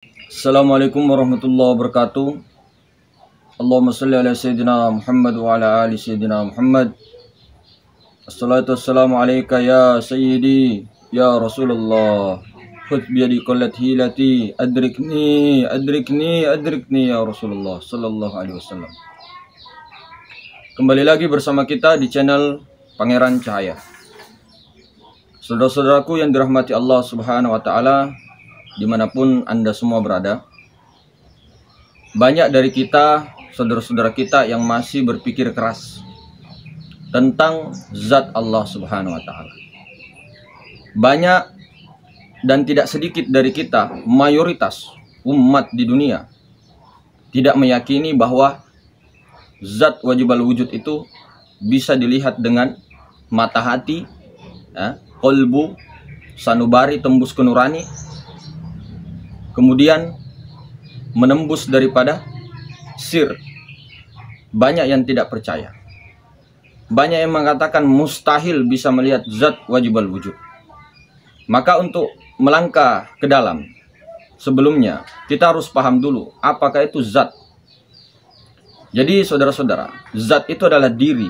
Assalamualaikum warahmatullahi wabarakatuh. Allahumma salli ala Sayyidina Muhammad wa ala ali Sayyidina Muhammad. Assalatu wassalamu alaika ya Sayyidi ya Rasulullah. Khudh biyadi qallat hilati adrikni ya Rasulullah sallallahu alaihi wasallam. Kembali lagi bersama kita di channel Pangeran Cahaya. Saudara-saudaraku yang dirahmati Allah Subhanahu wa taala, dimanapun Anda semua berada, banyak dari kita, saudara-saudara kita yang masih berpikir keras tentang zat Allah Subhanahu wa taala. Banyak dan tidak sedikit dari kita, mayoritas umat di dunia, tidak meyakini bahwa zat wajibal wujud itu bisa dilihat dengan mata hati, kolbu, sanubari tembus ke nurani, kemudian menembus daripada sir. Banyak yang tidak percaya. Banyak yang mengatakan mustahil bisa melihat zat wajibal wujud. Maka untuk melangkah ke dalam, sebelumnya kita harus paham dulu apakah itu zat. Jadi saudara-saudara, zat itu adalah diri.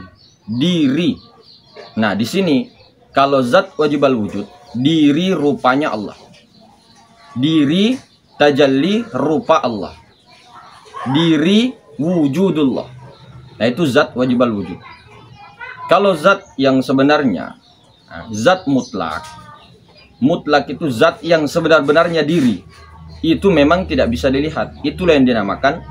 Nah, di sini kalau zat wajibal wujud, diri rupanya Allah. Diri tajalli rupa Allah. Diri wujudullah. Nah, itu zat wajibal wujud. Kalau zat yang sebenarnya, zat mutlak. Mutlak itu zat yang sebenar-benarnya diri. Itu memang tidak bisa dilihat. Itulah yang dinamakan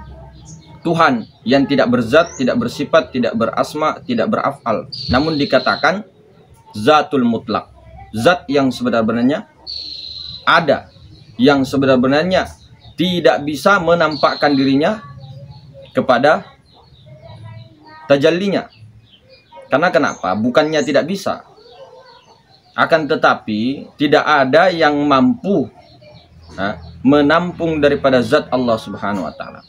Tuhan, yang tidak berzat, tidak bersifat, tidak berasma, tidak beraf'al. Namun dikatakan zatul mutlak. Zat yang sebenar-benarnya ada, yang sebenar-benarnya tidak bisa menampakkan dirinya kepada tajallinya. Karena kenapa? Bukannya tidak bisa, akan tetapi tidak ada yang mampu menampung daripada zat Allah Subhanahu wa taala.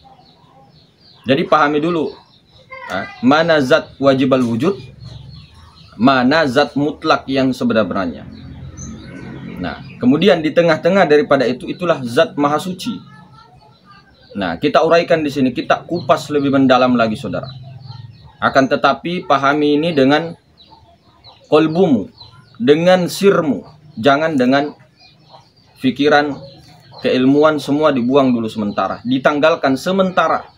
Jadi pahami dulu mana zat wajibal wujud, mana zat mutlak yang sebenar-benarnya. Nah, kemudian di tengah-tengah daripada itu, itulah zat maha suci. Nah, kita uraikan di sini, kita kupas lebih mendalam lagi, saudara. Akan tetapi pahami ini dengan kolbumu, dengan sirmu. Jangan dengan pikiran, keilmuan semua dibuang dulu sementara. Ditanggalkan sementara.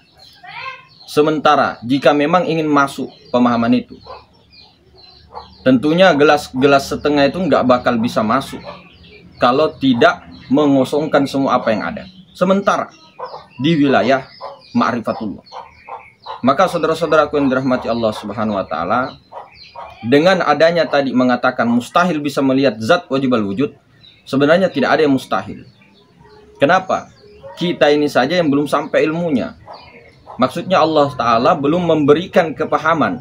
Sementara jika memang ingin masuk pemahaman itu. Tentunya gelas setengah itu nggak bakal bisa masuk kalau tidak mengosongkan semua apa yang ada. Sementara di wilayah ma'rifatullah. Maka saudara-saudaraku yang dirahmati Allah Subhanahu wa taala, dengan adanya tadi mengatakan mustahil bisa melihat zat wajibal wujud, sebenarnya tidak ada yang mustahil. Kenapa? Kita ini saja yang belum sampai ilmunya. Maksudnya Allah Ta'ala belum memberikan kepahaman,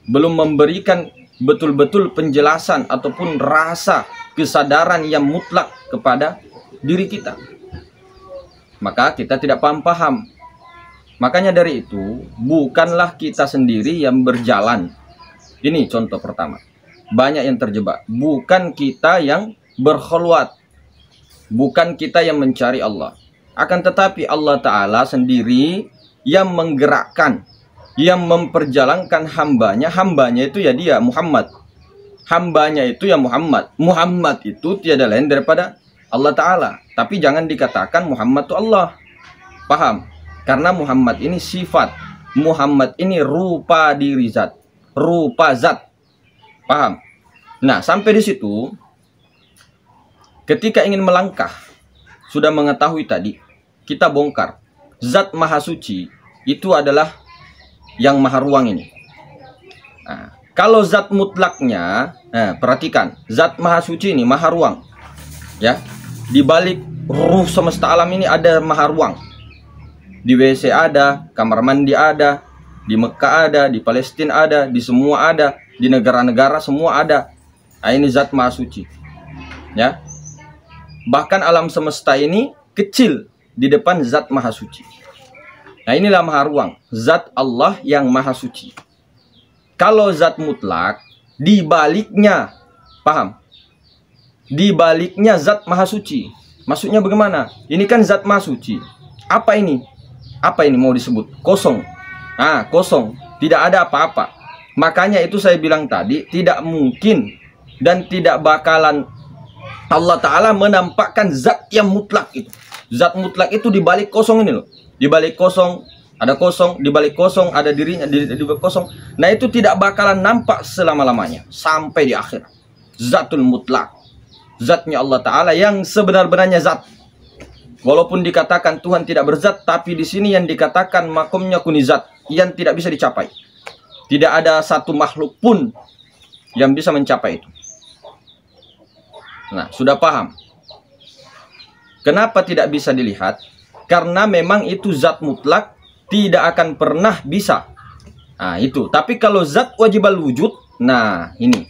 belum memberikan betul-betul penjelasan ataupun rasa kesadaran yang mutlak kepada diri kita. Maka kita tidak paham. Makanya dari itu, bukanlah kita sendiri yang berjalan. Ini contoh pertama. Banyak yang terjebak. Bukan kita yang berkhulwat. Bukan kita yang mencari Allah. Akan tetapi Allah Ta'ala sendiri yang menggerakkan, yang memperjalankan hambanya. Hambanya itu ya dia, Muhammad. Hambanya itu ya Muhammad. Muhammad itu tiada lain daripada Allah Ta'ala. Tapi jangan dikatakan Muhammad itu Allah. Paham? Karena Muhammad ini sifat. Muhammad ini rupa diri zat. Rupa zat. Paham? Nah, sampai di situ, ketika ingin melangkah, sudah mengetahui tadi, kita bongkar. Zat maha suci itu adalah yang maha ruang ini. Nah, kalau zat mutlaknya, perhatikan, zat maha suci ini maha ruang. Ya, di balik ruh semesta alam ini ada maha ruang. Di WC ada, kamar mandi ada, di Mekah ada, di Palestina ada, di semua ada, di negara-negara semua ada. Nah, ini zat maha suci. Ya. Bahkan alam semesta ini kecil di depan zat maha suci. Nah, inilah maha ruang, zat Allah yang maha suci. Kalau zat mutlak, di baliknya, paham? Di baliknya zat maha suci. Maksudnya bagaimana? Ini kan zat maha suci. Apa ini? Apa ini mau disebut? Kosong. Ah, kosong. Tidak ada apa-apa. Makanya itu saya bilang tadi, tidak mungkin dan tidak bakalan Allah Ta'ala menampakkan zat yang mutlak itu. Zat mutlak itu di balik kosong ini loh. Di balik kosong ada kosong, di balik kosong ada dirinya, di balik kosong. Nah itu tidak bakalan nampak selama-lamanya sampai di akhir. Zatul mutlak, zatnya Allah Ta'ala yang sebenar-benarnya zat. Walaupun dikatakan Tuhan tidak berzat, tapi di sini yang dikatakan makomnya kunizat, yang tidak bisa dicapai. Tidak ada satu makhluk pun yang bisa mencapai itu. Nah, sudah paham? Kenapa tidak bisa dilihat? Karena memang itu zat mutlak, tidak akan pernah bisa. Nah, itu. Tapi kalau zat wajibal wujud, nah ini.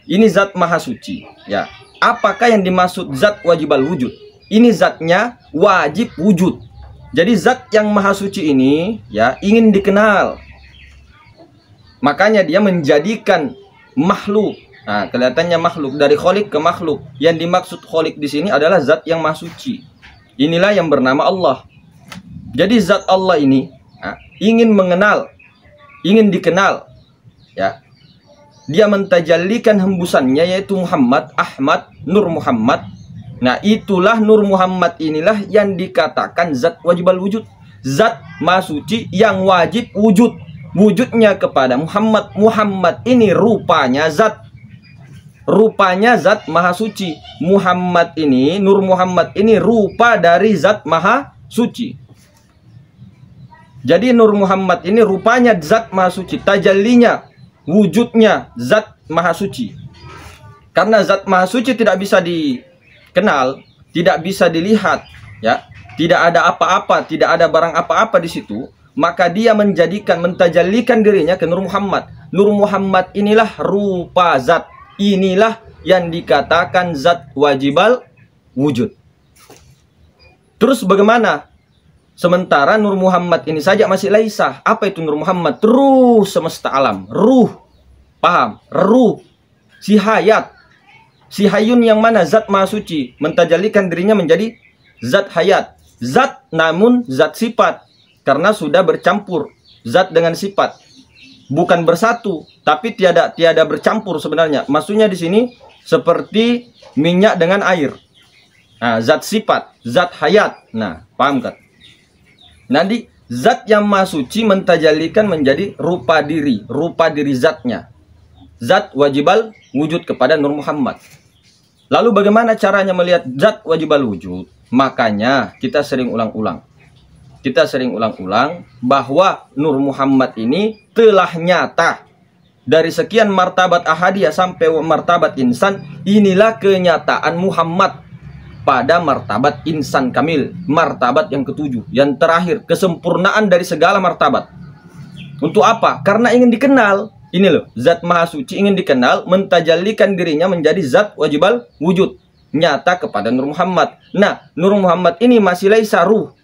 Ini zat maha suci, ya. Apakah yang dimaksud zat wajibal wujud? Ini zatnya wajib wujud. Jadi zat yang maha suci ini, ya, ingin dikenal. Makanya dia menjadikan makhluk. Nah, kelihatannya makhluk, dari kholik ke makhluk. Yang dimaksud kholik di sini adalah zat yang maha suci. Inilah yang bernama Allah. Jadi zat Allah ini ingin mengenal, ingin dikenal, ya. Dia mentajallikan hembusannya, yaitu Muhammad, Ahmad, Nur Muhammad. Nah itulah Nur Muhammad inilah yang dikatakan zat wajibal wujud. Zat maha suci yang wajib wujud. Wujudnya kepada Muhammad. Muhammad ini rupanya zat. Rupanya zat maha suci. Muhammad ini, Nur Muhammad ini rupa dari zat maha suci. Jadi Nur Muhammad ini rupanya zat maha suci. Tajallinya, wujudnya zat maha suci. Karena zat maha suci tidak bisa dikenal, tidak bisa dilihat, ya. Tidak ada apa-apa, tidak ada barang apa-apa di situ, maka dia menjadikan, mentajallikan dirinya ke Nur Muhammad. Nur Muhammad inilah rupa zat. Inilah yang dikatakan zat wajibal wujud. Terus bagaimana? Sementara Nur Muhammad ini saja masih laisah. Apa itu Nur Muhammad? Ruh semesta alam. Ruh. Paham? Ruh. Si hayat. Si hayun yang mana? Zat maha suci. Mentajallikan dirinya menjadi zat hayat. Zat namun zat sifat. Karena sudah bercampur. Zat dengan sifat. Bukan bersatu. Tapi tiada bercampur sebenarnya. Maksudnya di sini seperti minyak dengan air. Nah, zat sifat. Zat hayat. Nah, paham kan? Nanti zat yang maha suci mentajallikan menjadi rupa diri zatnya. Zat wajibal wujud kepada Nur Muhammad. Lalu bagaimana caranya melihat zat wajibal wujud? Makanya kita sering ulang-ulang. Kita sering ulang-ulang bahwa Nur Muhammad ini telah nyata. Dari sekian martabat ahadiyah sampai martabat insan, inilah kenyataan Muhammad. Pada martabat insan kamil, martabat yang ketujuh, yang terakhir, kesempurnaan dari segala martabat. Untuk apa? Karena ingin dikenal. Ini loh, zat maha suci ingin dikenal, mentajallikan dirinya menjadi zat wajibal wujud, nyata kepada Nur Muhammad. Nah, Nur Muhammad ini masih laisa ruh,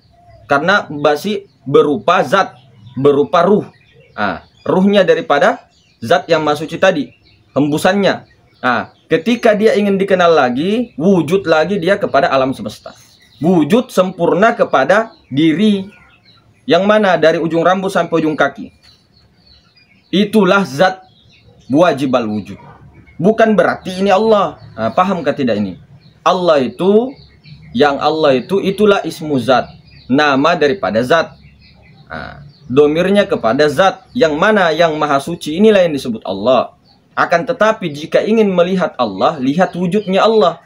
karena masih berupa zat, berupa ruh. Ruhnya daripada zat yang maha suci tadi, hembusannya. Ketika dia ingin dikenal lagi, wujud lagi dia kepada alam semesta. Wujud sempurna kepada diri. Yang mana? Dari ujung rambut sampai ujung kaki. Itulah zat wajibal wujud. Bukan berarti ini Allah. Pahamkah tidak ini? Allah itu, yang Allah itu, itulah ismu zat. Nama daripada zat. Domirnya kepada zat. Yang mana? Yang maha suci. Inilah yang disebut Allah. Akan tetapi jika ingin melihat Allah, lihat wujudnya Allah.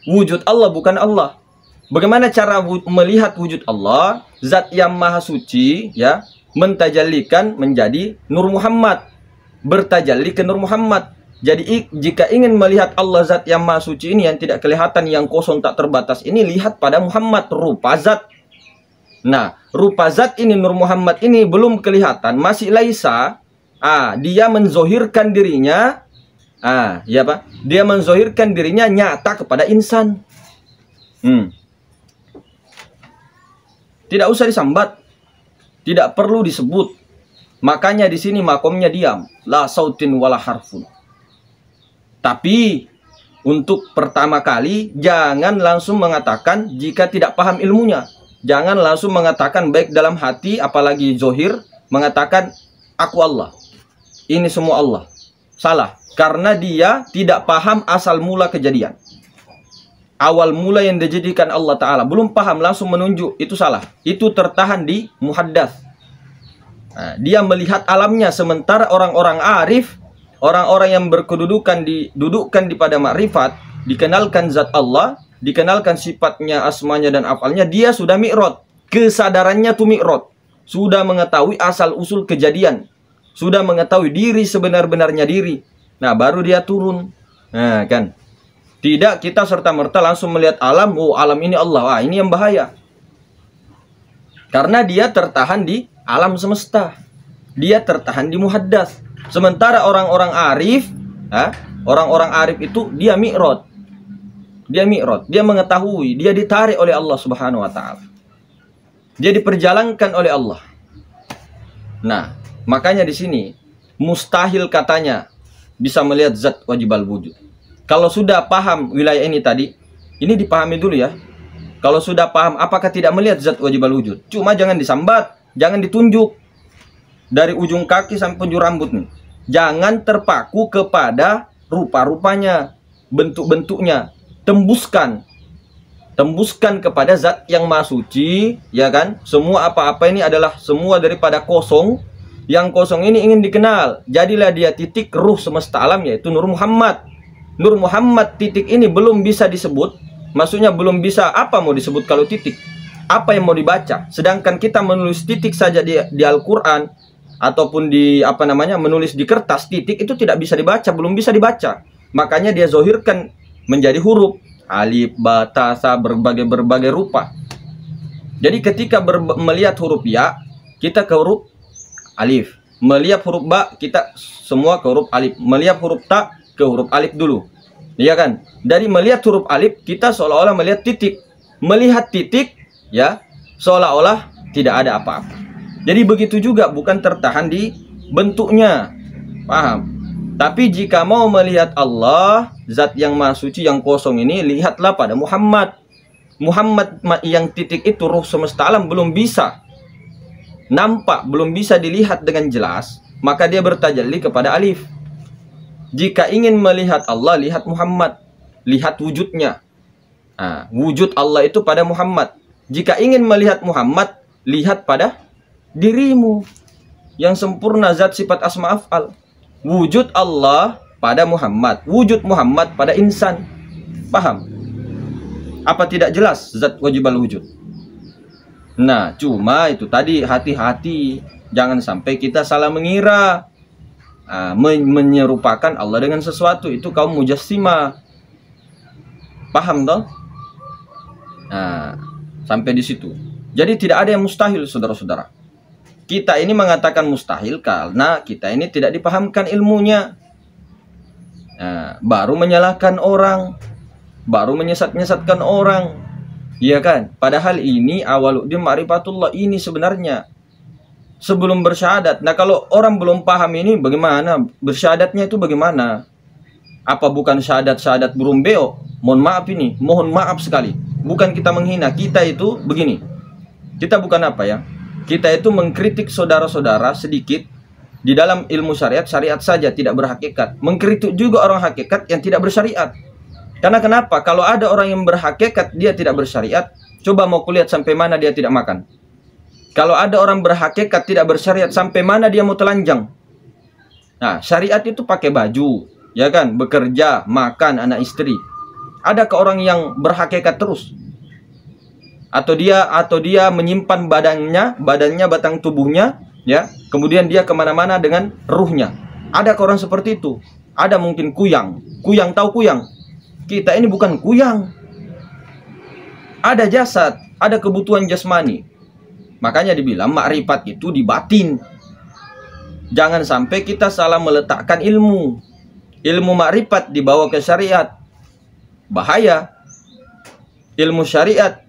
Wujud Allah bukan Allah. Bagaimana cara melihat wujud Allah? Zat yang maha suci, ya, mentajallikan menjadi Nur Muhammad. Bertajalli ke Nur Muhammad. Jadi jika ingin melihat Allah zat yang maha suci ini, yang tidak kelihatan, yang kosong tak terbatas ini, lihat pada Muhammad, rupa zat. Nah, rupa zat ini, Nur Muhammad ini belum kelihatan, masih laisa. Dia menzohirkan dirinya, ya Pak, dia menzohirkan dirinya nyata kepada insan. Tidak usah disambat, tidak perlu disebut. Makanya di sini makomnya diam, la sautin wala harfun. Tapi Untuk pertama kali, jangan langsung mengatakan jika tidak paham ilmunya. Jangan langsung mengatakan baik dalam hati, apalagi zohir, mengatakan aku Allah. Ini semua Allah. Salah. Karena dia tidak paham asal mula kejadian. Awal mula yang dijadikan Allah Ta'ala. Belum paham langsung menunjuk. Itu salah. Itu tertahan di muhaddath. Nah, dia melihat alamnya. Sementara orang-orang arif, orang-orang yang berkedudukan didudukkan di pada makrifat, dikenalkan zat Allah, dikenalkan sifatnya, asmanya dan afalnya, dia sudah mi'rad. Kesadarannya tuh mi'rad. Sudah mengetahui asal usul kejadian. Sudah mengetahui diri sebenar-benarnya diri. Nah, baru dia turun. Nah, kan. Tidak kita serta-merta langsung melihat alam, oh alam ini Allah. Wah, ini yang bahaya. Karena dia tertahan di alam semesta. Dia tertahan di muhaddath. Sementara orang-orang arif, orang-orang arif itu dia mi'rad. Dia mi'rad, dia mengetahui, dia ditarik oleh Allah Subhanahu wa taala. Dia diperjalankan oleh Allah. Nah, makanya di sini mustahil katanya bisa melihat zat wajibal wujud. Kalau sudah paham wilayah ini tadi, ini dipahami dulu ya. Kalau sudah paham, apakah tidak melihat zat wajibal wujud? Cuma jangan disambat, jangan ditunjuk. Dari ujung kaki sampai penjuru rambut nih. Jangan terpaku kepada rupa-rupanya, bentuk-bentuknya. Tembuskan. Tembuskan kepada zat yang maha suci, ya kan? Semua apa-apa ini adalah semua daripada kosong. Yang kosong ini ingin dikenal. Jadilah dia titik ruh semesta alam, yaitu Nur Muhammad. Nur Muhammad titik ini belum bisa disebut. Maksudnya belum bisa, apa mau disebut kalau titik? Apa yang mau dibaca? Sedangkan kita menulis titik saja di Al-Quran, ataupun menulis di kertas, titik itu tidak bisa dibaca, belum bisa dibaca. Makanya dia zohirkan menjadi huruf alif, ba, ta, sa, berbagai rupa. Jadi ketika melihat huruf ya, kita ke huruf alif. Melihat huruf ba, kita semua ke huruf alif. Melihat huruf ta, ke huruf alif dulu. Iya kan? Dari melihat huruf alif, kita seolah-olah melihat titik. Melihat titik, ya, seolah-olah tidak ada apa-apa. Jadi begitu juga, bukan tertahan di bentuknya. Paham? Tapi jika mau melihat Allah, zat yang maha suci, yang kosong ini, lihatlah pada Muhammad. Muhammad yang titik itu, ruh semesta alam, belum bisa nampak, belum bisa dilihat dengan jelas. Maka dia bertajalli kepada alif. Jika ingin melihat Allah, lihat Muhammad. Lihat wujudnya. Nah, wujud Allah itu pada Muhammad. Jika ingin melihat Muhammad, lihat pada dirimu yang sempurna zat sifat asma af'al. Wujud Allah pada Muhammad, wujud Muhammad pada insan. Paham? Apa tidak jelas zat wajibal wujud? Nah, cuma itu tadi, hati-hati jangan sampai kita salah mengira, menyerupakan Allah dengan sesuatu. Itu kaum mujassimah. Paham toh? Nah, sampai di situ. Jadi tidak ada yang mustahil, saudara-saudara. Kita ini mengatakan mustahil karena kita ini tidak dipahamkan ilmunya. Nah, baru menyalahkan orang, baru menyesat-nyesatkan orang. Iya kan? Padahal ini awaluddin ma'rifatullah ini sebenarnya sebelum bersyahadat. Nah, kalau orang belum paham ini bagaimana? Bersyahadatnya itu bagaimana? Apa bukan syahadat-syahadat burung beo? Mohon maaf ini, mohon maaf sekali. Bukan kita menghina, kita itu begini. Kita bukan apa ya? Kita itu mengkritik saudara-saudara sedikit di dalam ilmu syariat, syariat saja tidak berhakikat. Mengkritik juga orang hakikat yang tidak bersyariat. Karena kenapa? Kalau ada orang yang berhakikat dia tidak bersyariat, coba mau kulihat sampai mana dia tidak makan. Kalau ada orang berhakikat tidak bersyariat, sampai mana dia mau telanjang. Nah, syariat itu pakai baju, ya kan? Bekerja, makan, anak istri. Adakah orang yang berhakikat terus? Atau dia menyimpan badannya, batang tubuhnya, ya, kemudian dia kemana-mana dengan ruhnya. Ada orang seperti itu. Ada mungkin kuyang. Kuyang, tahu kuyang? Kita ini bukan kuyang. Ada jasad, ada kebutuhan jasmani. Makanya dibilang makrifat itu di batin. Jangan sampai kita salah meletakkan ilmu. Ilmu makrifat dibawa ke syariat. Bahaya. Ilmu syariat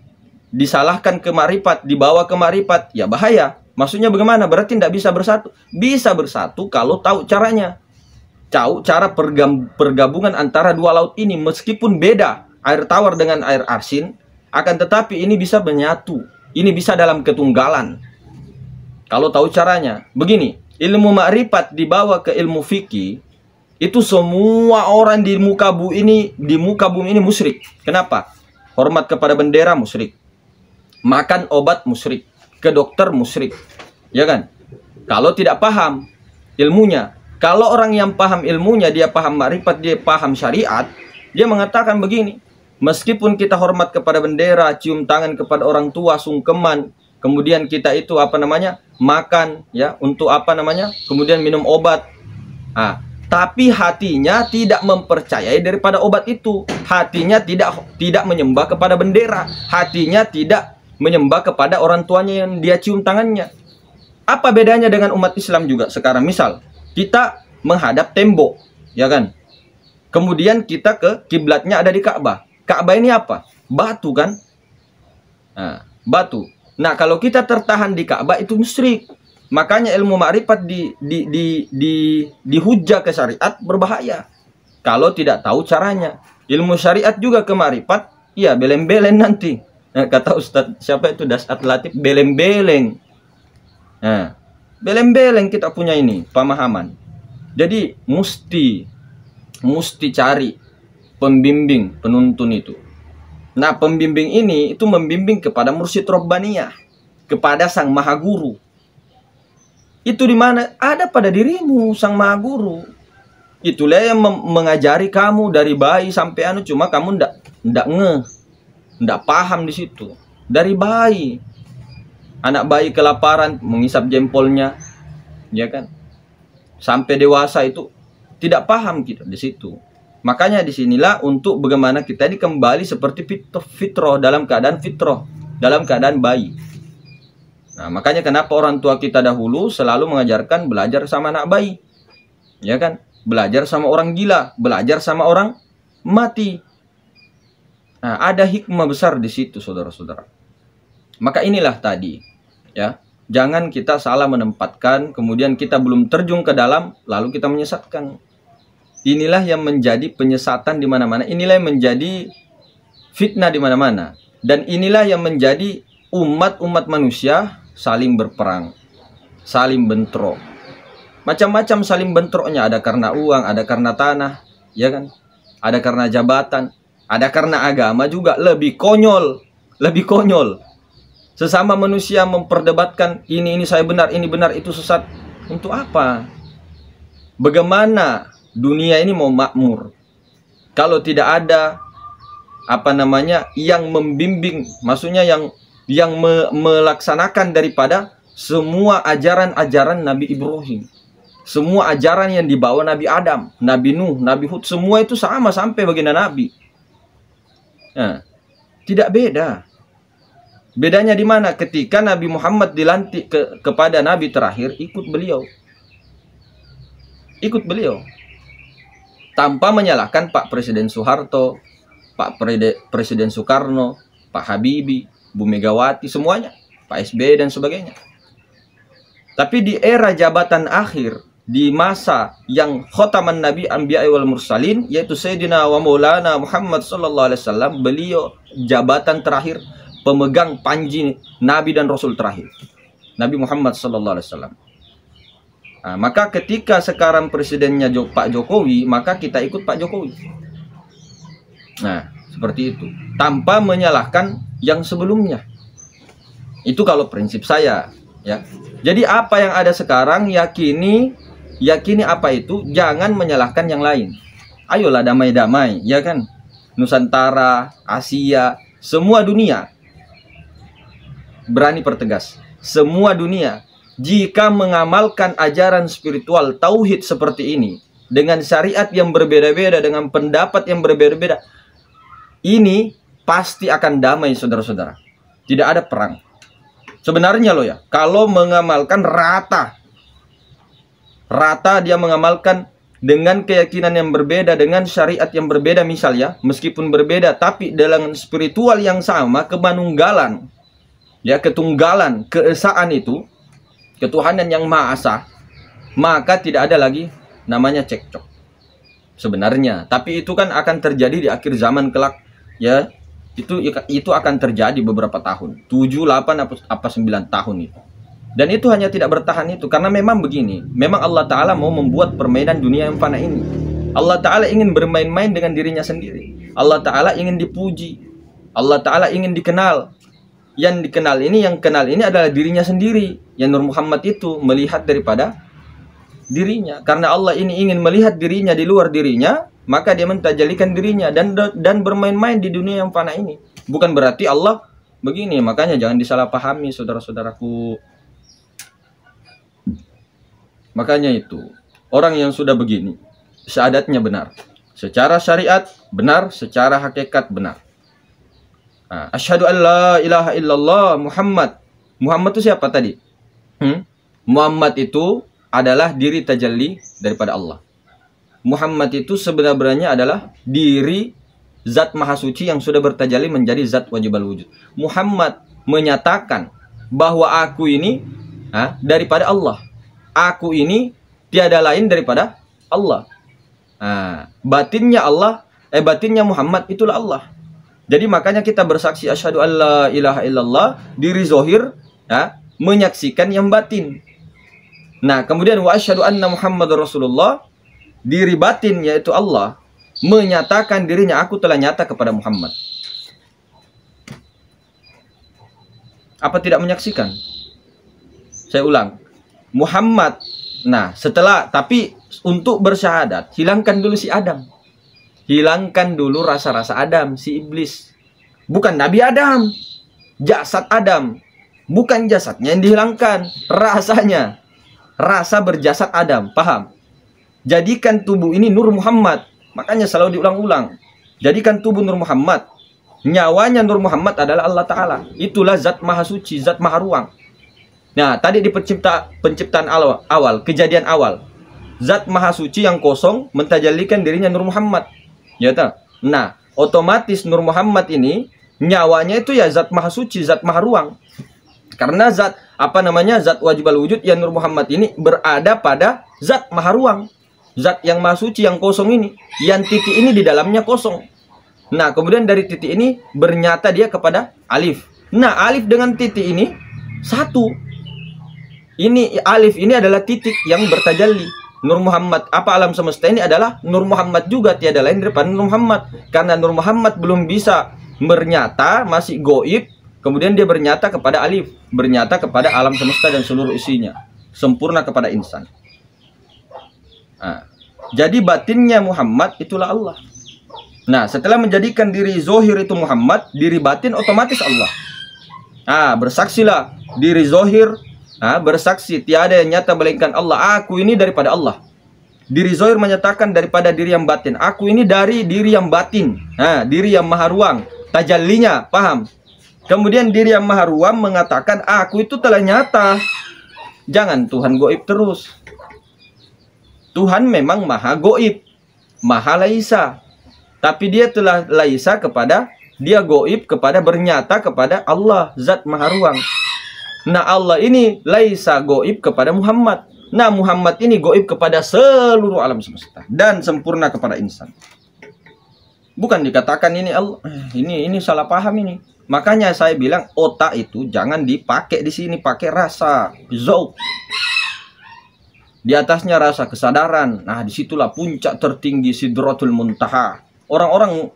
disalahkan ke makrifat, dibawa ke makrifat, ya bahaya. Maksudnya bagaimana? Berarti tidak bisa bersatu. Bisa bersatu kalau tahu caranya. tahu cara pergabungan antara dua laut ini. Meskipun beda air tawar dengan air asin, akan tetapi ini bisa menyatu. Ini bisa dalam ketunggalan. Kalau tahu caranya. Begini, ilmu ma'rifat dibawa ke ilmu fikih, itu semua orang di muka bumi ini musyrik. Kenapa? Hormat kepada bendera musyrik. Makan obat musyrik. Ke dokter musyrik. Ya kan? Kalau tidak paham ilmunya. Kalau orang yang paham ilmunya, dia paham ma'rifat, dia paham syariat, dia mengatakan begini. Meskipun kita hormat kepada bendera, cium tangan kepada orang tua, sungkeman, kemudian kita itu makan ya untuk kemudian minum obat. Tapi hatinya tidak mempercayai daripada obat itu. Hatinya tidak menyembah kepada bendera. Hatinya tidak menyembah kepada orang tuanya yang dia cium tangannya. Apa bedanya dengan umat Islam juga sekarang? Misal kita menghadap tembok, ya kan? Kemudian kita ke kiblatnya ada di Ka'bah. Ka'bah ini apa? Batu kan? Batu. Nah, kalau kita tertahan di Ka'bah itu musyrik. Makanya ilmu ma'rifat dihujah ke syariat berbahaya. Kalau tidak tahu caranya. Ilmu syariat juga ke ma'rifat, ya beleng-beleng nanti. Kata Ustadz siapa itu Dasat Latif, beleng-beleng. Beleng-beleng kita punya ini pemahaman. Jadi mesti cari pembimbing, penuntun itu. Nah, pembimbing ini itu membimbing kepada mursyid Robbaniyah, kepada sang maha guru. Itu di mana? Ada pada dirimu sang maha guru. Itulah yang mengajari kamu dari bayi sampai cuma kamu ndak paham di situ. Dari bayi. Anak bayi kelaparan mengisap jempolnya, ya kan? Sampai dewasa itu tidak paham kita di situ. Makanya disinilah untuk bagaimana kita ini kembali seperti fitrah, dalam keadaan fitrah, dalam keadaan bayi. Nah, makanya kenapa orang tua kita dahulu selalu mengajarkan belajar sama anak bayi, ya kan? Belajar sama orang gila, belajar sama orang mati. Nah, ada hikmah besar di situ, saudara-saudara. Maka inilah tadi, ya, jangan kita salah menempatkan, kemudian kita belum terjun ke dalam, lalu kita menyesatkan. Inilah yang menjadi penyesatan di mana-mana. Inilah yang menjadi fitnah di mana-mana. Dan inilah yang menjadi umat manusia saling berperang, saling bentrok. Macam-macam saling bentroknya. Ada karena uang, ada karena tanah, ya kan? Ada karena jabatan, ada karena agama juga. Lebih konyol, lebih konyol. Sesama manusia memperdebatkan ini saya benar, ini benar, itu sesat. Untuk apa? Bagaimana dunia ini mau makmur kalau tidak ada yang membimbing, maksudnya yang melaksanakan daripada semua ajaran-ajaran Nabi Ibrahim, semua ajaran yang dibawa Nabi Adam, Nabi Nuh, Nabi Hud, semua itu sama sampai baginda Nabi. Nah, tidak beda. Bedanya di mana? Ketika Nabi Muhammad dilantik kepada Nabi terakhir, ikut beliau. Ikut beliau. Tanpa menyalahkan Pak Presiden Soeharto, Pak Presiden Soekarno, Pak Habibie, Bu Megawati, semuanya, Pak SBY dan sebagainya. Tapi di era jabatan akhir, di masa yang khotaman Nabi Anbiya wal Mursalin, yaitu Sayyidina wa Maulana Muhammad sallallahu alaihi wasallam, beliau jabatan terakhir, pemegang panji Nabi dan Rasul terakhir, Nabi Muhammad sallallahu alaihi wasallam. Nah, maka ketika sekarang presidennya Pak Jokowi, maka kita ikut Pak Jokowi. Nah, seperti itu. Tanpa menyalahkan yang sebelumnya. Itu kalau prinsip saya, ya. Jadi apa yang ada sekarang, yakini apa itu, jangan menyalahkan yang lain. Ayolah damai-damai, ya kan? Nusantara, Asia, semua dunia. Berani pertegas. Semua dunia. Jika mengamalkan ajaran spiritual tauhid seperti ini, dengan syariat yang berbeda-beda, dengan pendapat yang berbeda-beda, ini pasti akan damai, saudara-saudara. Tidak ada perang. Sebenarnya loh ya, kalau mengamalkan rata dia mengamalkan dengan keyakinan yang berbeda, dengan syariat yang berbeda misalnya, meskipun berbeda, tapi dalam spiritual yang sama, kemanunggalan, ya, ketunggalan, keesaan itu, ketuhanan yang Maha Esa, maka tidak ada lagi namanya cekcok. sebenarnya. Tapi itu kan akan terjadi di akhir zaman kelak, ya. Itu akan terjadi beberapa tahun, 7, 8 apa 9 tahun itu. Dan itu hanya tidak bertahan itu karena memang begini, memang Allah Ta'ala mau membuat permainan dunia yang fana ini. Allah Ta'ala ingin bermain-main dengan dirinya sendiri. Allah Ta'ala ingin dipuji, Allah Ta'ala ingin dikenal. Yang dikenal ini, yang kenal ini adalah dirinya sendiri. Yang Nur Muhammad itu melihat daripada dirinya. Karena Allah ini ingin melihat dirinya di luar dirinya, maka dia mentajalikan dirinya dan bermain-main di dunia yang fana ini. Bukan berarti Allah begini, makanya jangan disalahpahami saudara-saudaraku. Makanya itu, orang yang sudah begini, syahadatnya benar. Secara syariat benar, secara hakikat benar. Asyhadu an la ilaha illallah Muhammad. Muhammad itu siapa tadi? Muhammad itu adalah diri tajalli daripada Allah. Muhammad itu sebenarnya adalah diri zat maha suci yang sudah bertajalli menjadi zat wajibal wujud. Muhammad menyatakan bahwa aku ini daripada Allah. Aku ini tiada lain daripada Allah. Batinnya Allah, batinnya Muhammad itulah Allah. Jadi makanya kita bersaksi asyhadu an la ilaha illallah, diri zohir menyaksikan yang batin. Nah, kemudian wa asyhadu anna Muhammadar Rasulullah, diri batin yaitu Allah menyatakan dirinya aku telah nyata kepada Muhammad. Apa tidak menyaksikan? Saya ulang. Muhammad. Nah, setelah tapi untuk bersyahadat, hilangkan dulu si Adam. Hilangkan dulu rasa-rasa Adam, si iblis. Bukan Nabi Adam, jasad Adam. Bukan jasadnya yang dihilangkan, rasanya. Rasa berjasad Adam, paham? Jadikan tubuh ini Nur Muhammad. Makanya selalu diulang-ulang. Jadikan tubuh Nur Muhammad. Nyawanya Nur Muhammad adalah Allah Ta'ala. Itulah zat maha suci, zat maha ruang. Nah, tadi di penciptaan awal, kejadian awal. Zat maha suci yang kosong mentajalikan dirinya Nur Muhammad. Ya tak? Nah, otomatis Nur Muhammad ini nyawanya itu ya zat maha suci, zat maha ruang. Karena zat zat wajibal wujud yang Nur Muhammad ini berada pada zat maha ruang. Zat yang maha suci yang kosong ini, yang titik ini di dalamnya kosong. Nah, kemudian dari titik ini bernyata dia kepada alif. Nah, alif dengan titik ini satu. Ini alif ini adalah titik yang bertajalli. Nur Muhammad, alam semesta ini adalah Nur Muhammad juga, tiada lain daripada Nur Muhammad. Karena Nur Muhammad belum bisa bernyata, masih goib, kemudian dia bernyata kepada alif, bernyata kepada alam semesta dan seluruh isinya, sempurna kepada insan. Jadi batinnya Muhammad itulah Allah. Nah, setelah menjadikan diri zohir itu Muhammad, diri batin otomatis Allah. Bersaksilah diri zohir, bersaksi tiada yang nyata melainkan Allah. Aku ini daripada Allah. Diri zohir menyatakan daripada diri yang batin. Aku ini dari diri yang batin. Diri yang maha ruang. Tajallinya, paham? Kemudian diri yang maha ruang mengatakan aku itu telah nyata. Jangan Tuhan goib terus. Tuhan memang maha goib, maha laisa. Tapi dia telah laisa kepada, dia goib kepada, bernyata kepada Allah, zat maha ruang. Nah, Allah ini laisa goib kepada Muhammad. Nah, Muhammad ini goib kepada seluruh alam semesta dan sempurna kepada insan. Bukan dikatakan ini Allah, ini salah paham ini. Makanya saya bilang otak itu jangan dipakai di sini, pakai rasa, zauq. Di atasnya rasa kesadaran. Nah, disitulah puncak tertinggi Sidratul Muntaha. Orang-orang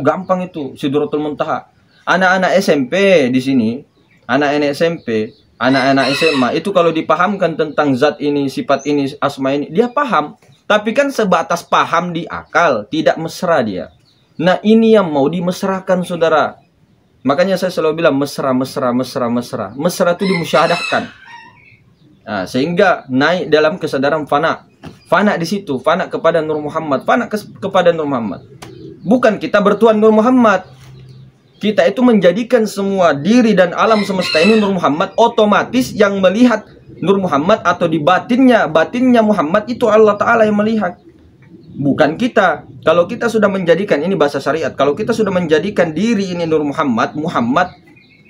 gampang itu Sidratul Muntaha. Anak-anak SMP di sini, anak-anak SMP, anak-anak SMA itu kalau dipahamkan tentang zat ini, sifat ini, asma ini, dia paham. Tapi kan sebatas paham di akal, tidak mesra dia. Nah, ini yang mau dimesrakan, saudara. Makanya saya selalu bilang mesra, mesra, mesra, mesra. Mesra itu dimusyahadahkan. Nah, sehingga naik dalam kesadaran fana. Fana di situ, fana kepada Nur Muhammad, fana kepada Nur Muhammad. Bukan kita bertuan Nur Muhammad. Kita itu menjadikan semua diri dan alam semesta ini Nur Muhammad. Otomatis yang melihat Nur Muhammad atau di batinnya Muhammad itu Allah Ta'ala yang melihat. Bukan kita. Kalau kita sudah menjadikan, ini bahasa syariat, kalau kita sudah menjadikan diri ini Nur Muhammad,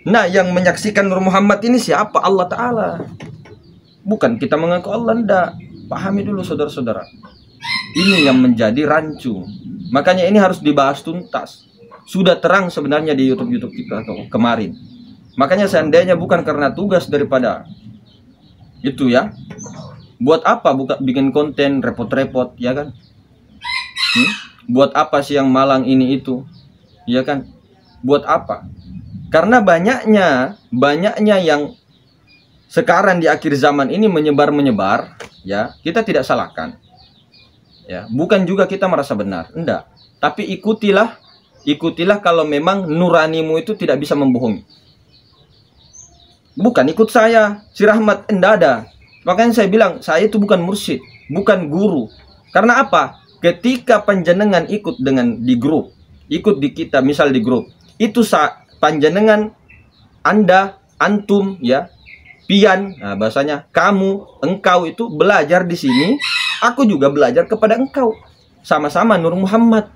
nah yang menyaksikan Nur Muhammad ini siapa? Allah Ta'ala. Bukan kita mengaku Allah, enggak. Pahami dulu saudara-saudara. Ini yang menjadi rancu. Makanya ini harus dibahas tuntas. Sudah terang sebenarnya di YouTube kita kemarin. Makanya seandainya bukan karena tugas daripada itu ya, buat apa bikin konten repot-repot, ya kan? Buat apa sih yang malang ini itu, ya kan? Buat apa? Karena banyaknya yang sekarang di akhir zaman ini menyebar, ya, kita tidak salahkan. Ya, bukan juga kita merasa benar, enggak. Tapi ikutilah kalau memang nuranimu itu tidak bisa membohongi. Bukan ikut saya, si Rahmat, enggak ada. Makanya saya bilang, saya itu bukan mursyid, bukan guru. Karena apa? Ketika panjenengan ikut dengan di grup, ikut di kita, misal di grup, itu panjenengan, Anda, antum, ya, pian, nah bahasanya kamu, engkau itu belajar di sini, aku juga belajar kepada engkau. Sama-sama Nur Muhammad.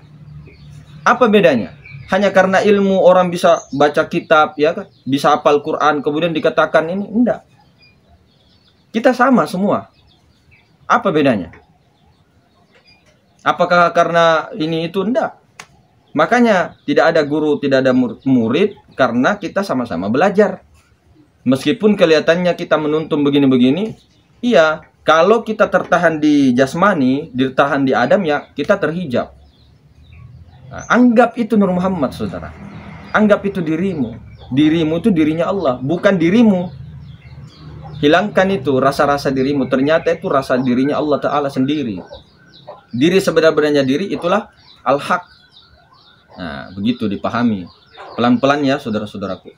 Apa bedanya? Hanya karena ilmu orang bisa baca kitab, ya kan? Bisa hafal Quran, kemudian dikatakan ini, enggak. Kita sama semua. Apa bedanya? Apakah karena ini itu? Enggak. Makanya tidak ada guru, tidak ada murid, karena kita sama-sama belajar. Meskipun kelihatannya kita menuntun begini-begini, iya, kalau kita tertahan di jasmani, ditahan di Adam, ya kita terhijab. Nah, anggap itu Nur Muhammad, saudara. Anggap itu dirimu. Dirimu itu dirinya Allah, bukan dirimu. Hilangkan itu rasa-rasa dirimu. Ternyata itu rasa dirinya Allah Ta'ala sendiri. Diri sebenar-benarnya diri itulah al-haq. Nah, begitu dipahami. Pelan-pelan ya, saudara-saudaraku.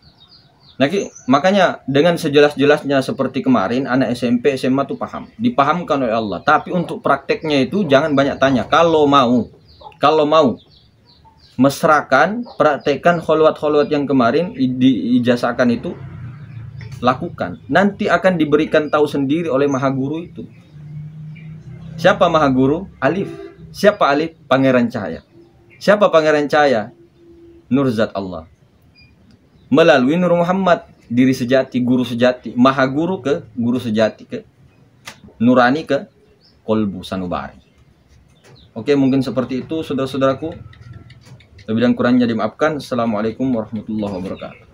Makanya dengan sejelas-jelasnya seperti kemarin, anak SMP, SMA tuh paham. Dipahamkan oleh Allah. Tapi untuk prakteknya itu jangan banyak tanya. Kalau mau mesrakan, praktekkan kholwat-kholwat yang kemarin diijazahkan itu, lakukan. Nanti akan diberikan tahu sendiri oleh Maha Guru itu. Siapa Maha Guru? Alif. Siapa Alif? Pangeran Cahaya. Siapa Pangeran Cahaya? Nur Zat Allah. Melalui Nur Muhammad, diri sejati, guru sejati, Maha Guru ke guru sejati, ke nurani, ke kolbu sanubari. Oke, mungkin seperti itu, saudara-saudaraku. Lebih dan kurangnya dimaafkan. Assalamualaikum warahmatullahi wabarakatuh.